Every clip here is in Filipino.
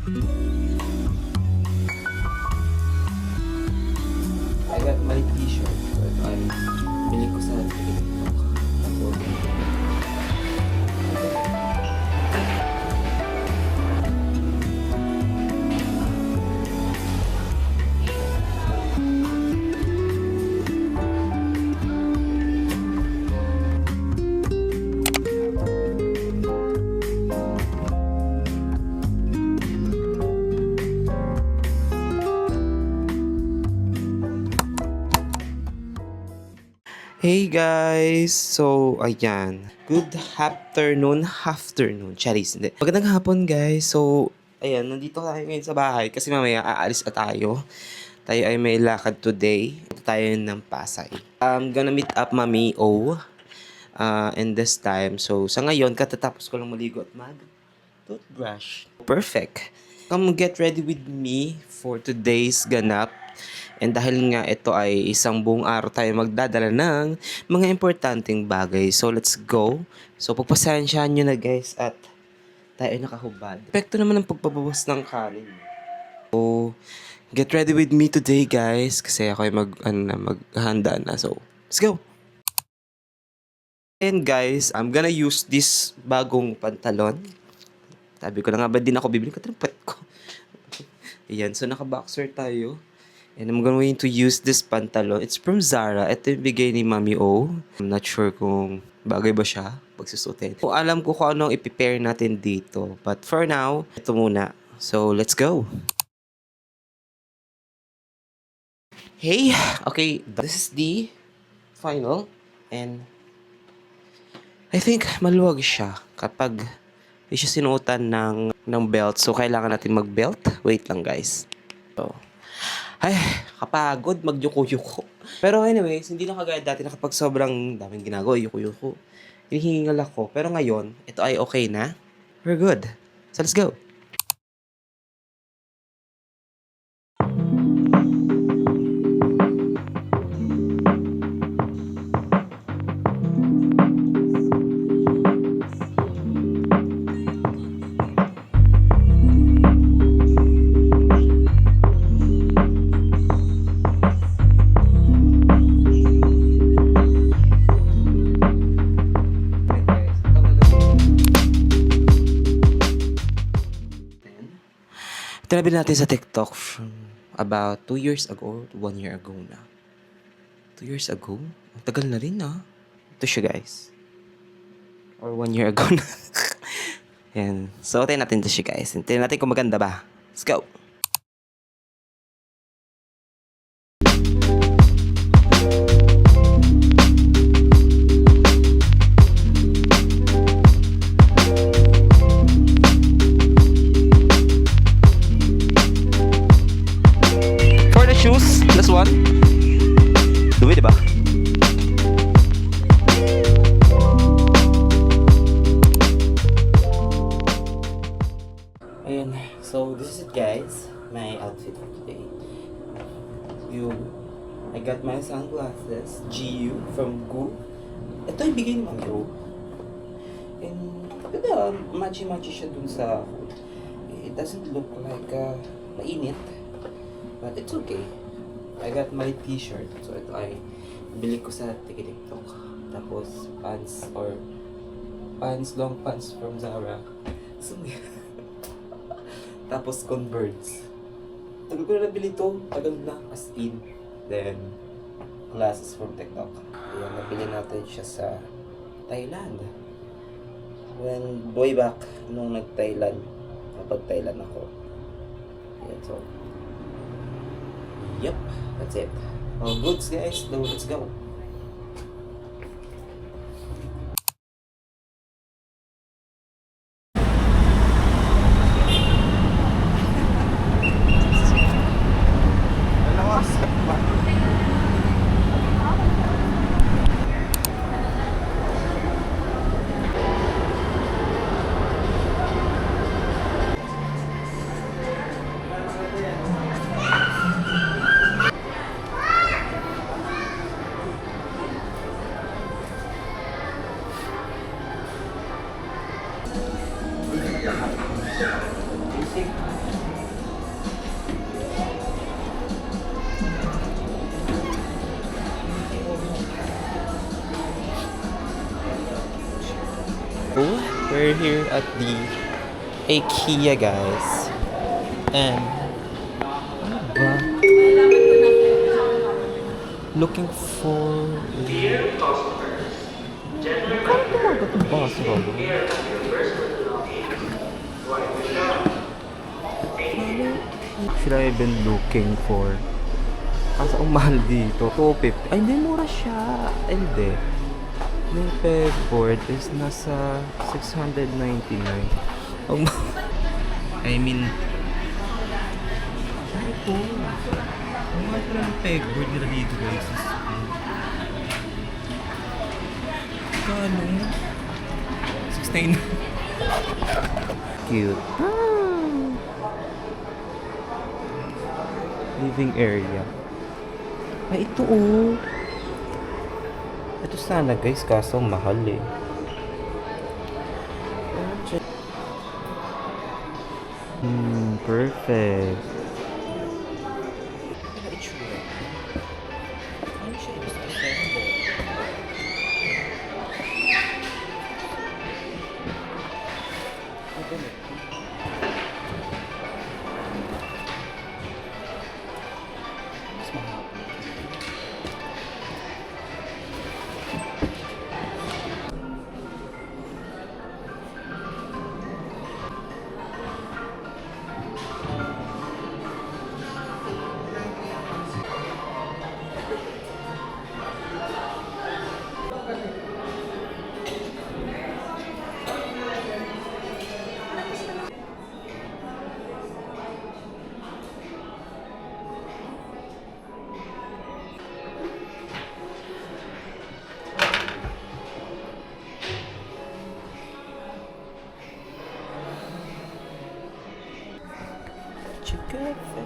I got my t-shirt. So ito ay bili ko sa TikTok. Tapos, hey guys! So, ayan. Good afternoon. Charis, hindi. Magandang hapon guys. So, ayan. Nandito tayo ngayon sa bahay kasi mamaya aalis na tayo. Tayo ay may lakad today. Ito tayo ng Pasay. I'm gonna meet up Mami O. And this time. So, sa ngayon, katatapos ko lang maligo at toothbrush. Perfect. Come get ready with me for today's ganap. And dahil nga ito ay isang buong araw tayo magdadala ng mga importanteng bagay. So, let's go. So, pagpasensyahan nyo na guys at tayo ay nakahubad. Epekto naman ng pagpabawas ng kanin. So, get ready with me today guys. Kasi ako ay maghahanda na. So, let's go. And guys, I'm gonna use this bagong pantalon. Sabi ko na nga ba din ako bibili ko trumpet ko. Ayan, so naka-boxer tayo. And I'm going to use this pantalon. It's from Zara. Ito yung bigay ni Mami O. I'm not sure kung bagay ba siya pagsusutin. So, alam ko kung anong i-prepare natin dito. But for now, ito muna. So, let's go. Hey! Okay, this is the final. And I think maluwag siya kapag hindi siya sinuotan ng belt. So, kailangan natin mag-belt. Wait lang guys. So, ay, kapagod, magyuko-yuko. Pero anyways, hindi lang kagaya dati na kapag sobrang daming ginagawa, yuko-yuko. Hinihingal ako. Pero ngayon, ito ay okay na. We're good. So let's go. Tinabi natin sa TikTok from about 2 years ago or 1 year ago na. 2 years ago? Ang tagal na rin na. Ito siya guys. Or 1 year ago na. Yan. So, tayo natin ito siya guys. Tingnan natin kung maganda ba. Let's go! Shoes, this one. Dumi, diba? Ayan. So, this is it guys. My outfit for today. I got my sunglasses. GU from GU. Ito yung bigay ni Mami O. And, matchy-matchy siya dun sa... It doesn't look like mainit. But it's okay. I got my t-shirt. So ito ay bili ko sa TikTok. Tapos long pants from Zara. So, tapos Converse. Tagal ko na nabili ito. Tagal na as in. Then, glasses from TikTok. Ayan, nabili natin siya sa Thailand. Way back nung nag-Thailand. Kapag Thailand ako. Ayan, so yep, that's it. All goods guys, so let's go. Basic. we're here at the IKEA, guys. And, ano ba? Looking for... Parang tumagot ng boss, bago. Should I been looking for? Kasi ang mahal dito, 250. Ay, hindi, mura siya. Ay, hindi. Yung pegboard is nasa 699. I mean, ay, ito. Ang mahal pala ng pegboard nila dito, guys. Kano? 16. Cute. Living area. Ay, ito oh. Ito sana guys, kaso mahal eh. Perfect.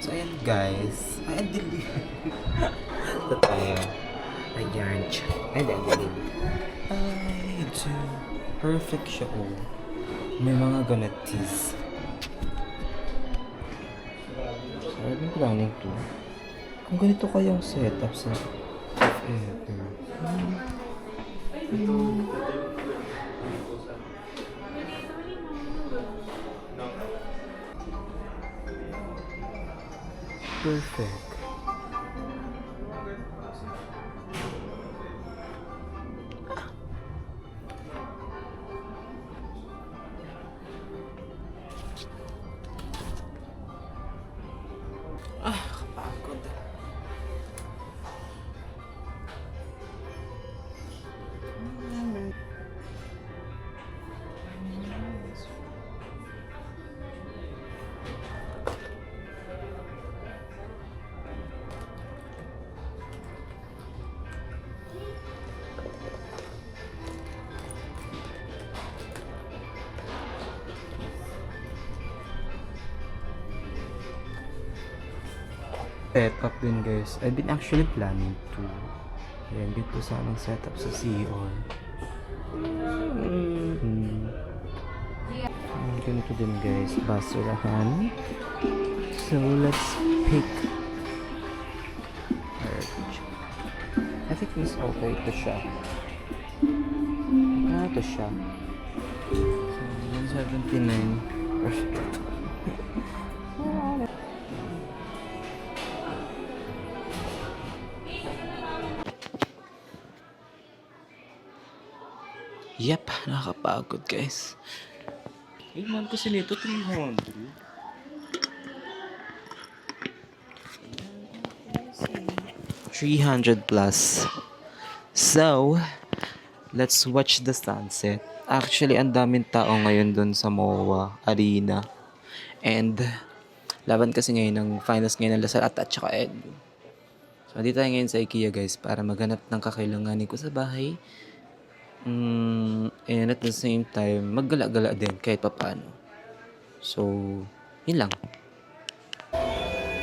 So, ayan guys. Ayan din. Ito tayo. Ayan. Ayan din. Ay, perfect siya oh. May mga ganatis. Sabi ko planning to. Kung ganito kayang setup sa if ever. Perfect. Kapagod. Setup din guys. I've been actually planning to. Ayan, dito sa aming setup sa CR. Ganito din guys, basurahan. So let's pick. I think mas okay ito siya. Ito siya. So 179. Perfect. Yep, nakakapagod guys. Iman kasi nito 300. 300 plus. So, let's watch the sunset. Actually, ang daming tao ngayon dun sa MOA Arena. And, laban kasi ngayon ng finals ngayon ng Lasal at saka Ed. So, dito tayo ngayon sa IKEA guys para maghanap ng kakailanganin ko sa bahay. And at the same time, maggala-gala din kahit papaano. So, yun lang.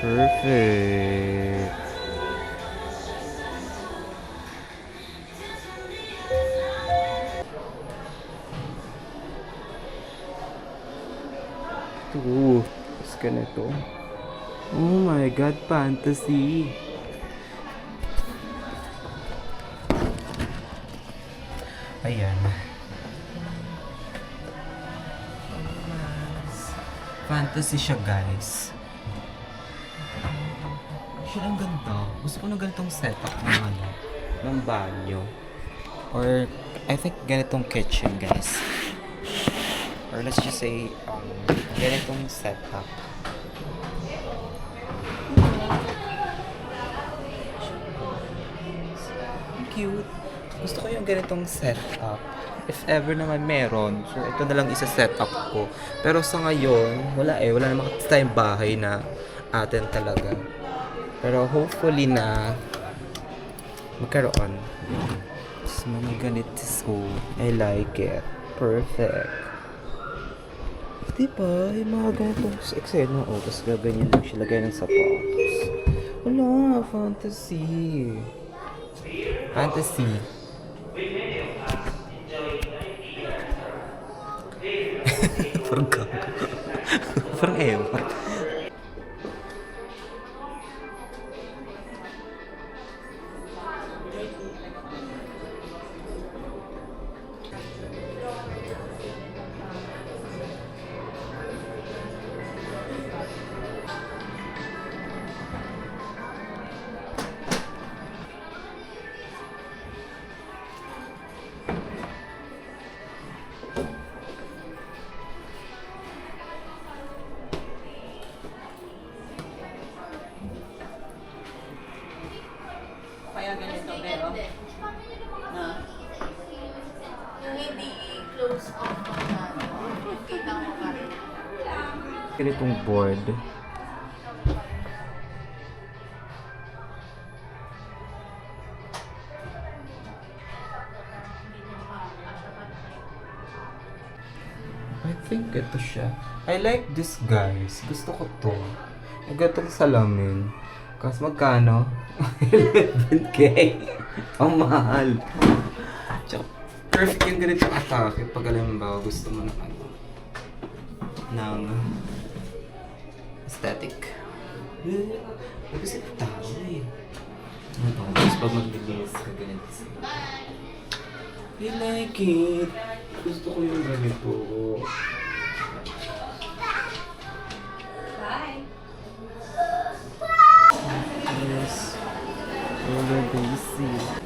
Perfect. Ito, tapos ganito. Oh my God, fantasy. Ayan. Fantasy siya, guys. Siya ang ganda. Gusto ko na ganitong setup ng ano, ng banyo. Or, I think ganitong kitchen, guys. Or let's just say, ganitong setup. Cute. Gusto ko yung ganitong setup. If ever naman meron, so ito na lang isa-setup ko. Pero sa ngayon, wala namang tayong bahay na atin talaga. Pero hopefully na magkaroon. So, mga ganito. So, I like it. Perfect. Diba? Yung mga ganitong eksena. O, tapos gaganyan lang siya lagay ng sapatos. Wala, fantasy. Fantasy. Parang gago. Parang ewan. Kaya ganito, pero na Yung hindi close off mo na, kita mo pa rin. Ganitong board. I think ito siya. I like this, guys. Gusto ko to. Ang gatong salamin. Kasi magkano? 11K. Ang mahal. Tsaka, perfect yung ganito atake pag alam ba gusto mo ng ano. Ng aesthetic. Kasi tao eh. Ano? Tapos pag maglilis ka ganito. I like it. Gusto ko yung ganito. Bye! Yes. Roller Daisy.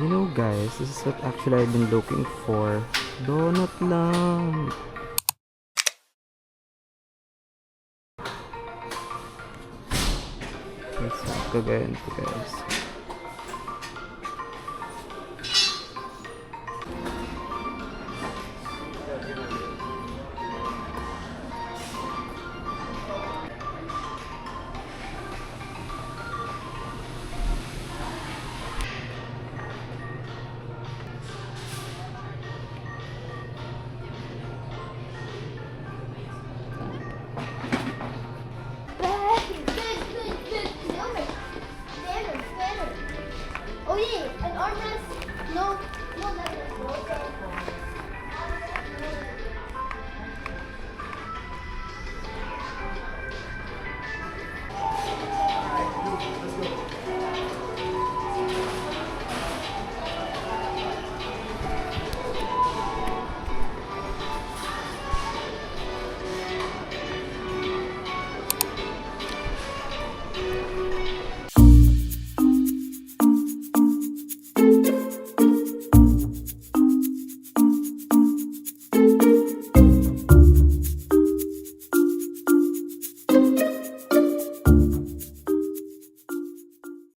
You know guys, this is what actually I've been looking for. Donut lang. Let's go guys.